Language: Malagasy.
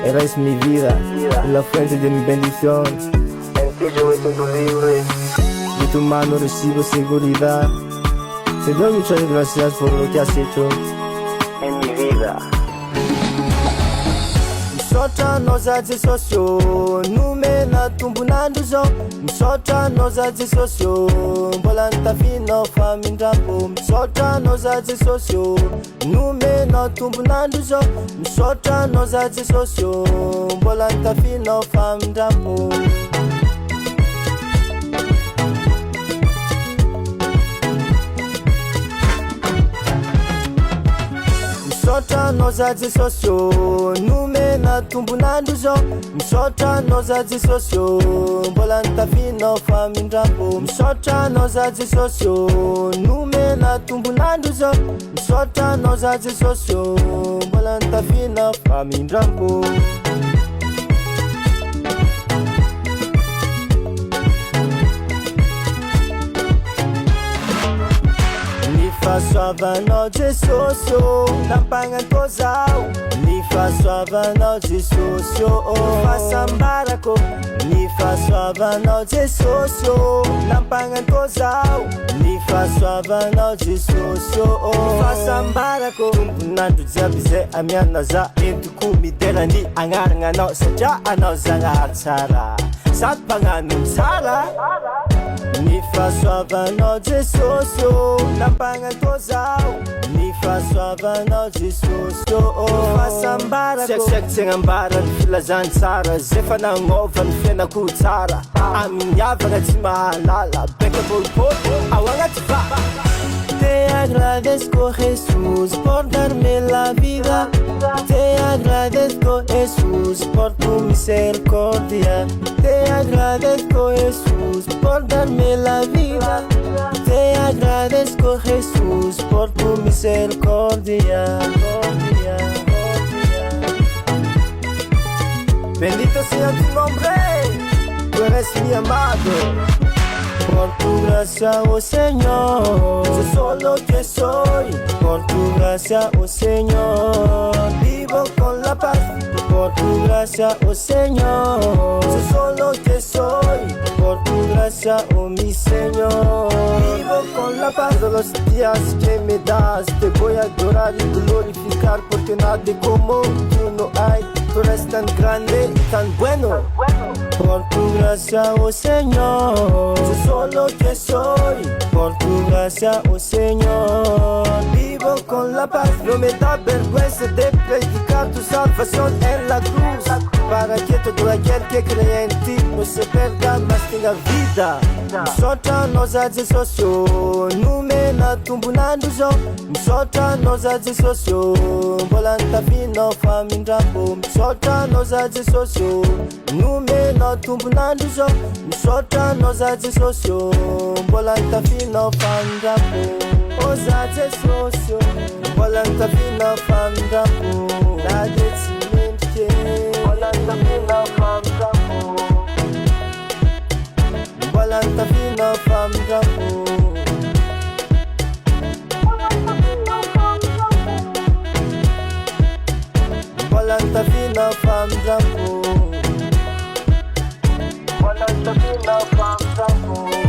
eres mi vida, la fuente de mi bendición. En ti yo me siento libre, de tu mano recibo seguridad. Te doy muchas gracias por lo que has hecho en mi vida. Misotra anao za Jesosy ô, nomena tombonandro zao. Misotra anao za Jesosy ô, mbola nitafinao fa mindrampo. Misotra anao za Jesosy ô, nomena tombonandro zao. Misotra anao za Jesosy ô, mbola nitafinao fa mindrampo. Misotra anao za Jesosy ô, nomena tombonandro zao. Misotra anao za Jesosy ô, mbola nitafinao fa mindrampo. Misotra anao za Jesosy ô, nomena tombonandro zao. Misotra anao za Jesosy ô, mbola nitafinao fa mindrampo. Fahasoavanao Jesosy ô, nampangatao zao. Ny fahasoavanao Jesosy ô, fahasambarako. Ny fahasoavanao Jesosy ô, nampangatao zao. Ny fahasoavanao Jesosy ô, fahasambarako. Tombonandro jiaby zay amiana za, entiko midera ny agnarana anao. Satria anao zagnahary tsara, sady mpagnano tsara. Ny fahasoavanao Jesosy ô, nampangatao zao. Ny fahasoavanao Jesosy ô, fahasambarako. Saiky tsy agnambara ny filazany tsara, zay fa nagnova ny fiainako tsara. Amin'ny havana tsy mahalala, beka bôlibôly ao agnaty va. Te agradezco Jesus por darme la vida. Te agradezco Jesus por tu misericordia. Te agradezco Jesus por darme la vida. Te agradezco Jesus por tu misericordia. Bendito sea tu nombre, tú eres mi amado. Por tu gracia, oh Señor, yo solo que soy. Por tu gracia, oh Señor, vivo con la paz. Por tu gracia, oh Señor, yo solo que soy. Por tu gracia, oh mi Señor, vivo con la paz. Todos los días que me das te voy a adorar y glorificar, porque nadie como tú no hay. Tú eres tan grande y tan bueno. Por tu gracia, oh Señor, yo solo que soy. Por tu gracia, oh Señor, vivo con la paz. No me da vergüenza de predicar tu salvación en la cruz, para que todo aquel que cree en ti no se perda, mas tenga vida. Misotra anao za Jesosy ô, nomena tombonandro zao. Misotra anao za Jesosy ô, mbola nitafinao fa mindrampo. Misotra anao za Jesosy ô, nomena tombonandro zao. Misotra anao za Jesosy ô, mbola nitafinao fa mindrampo. O za Jesosy ô, mbola nitafinao fa mindrampo. Na de tsy mendrike, mbola nitafinao fa mindrampo. Mbola nitafinao fa mindrampo. Mbola nitafinao fa mindrampo. Mbola nitafinao fa mindrampo.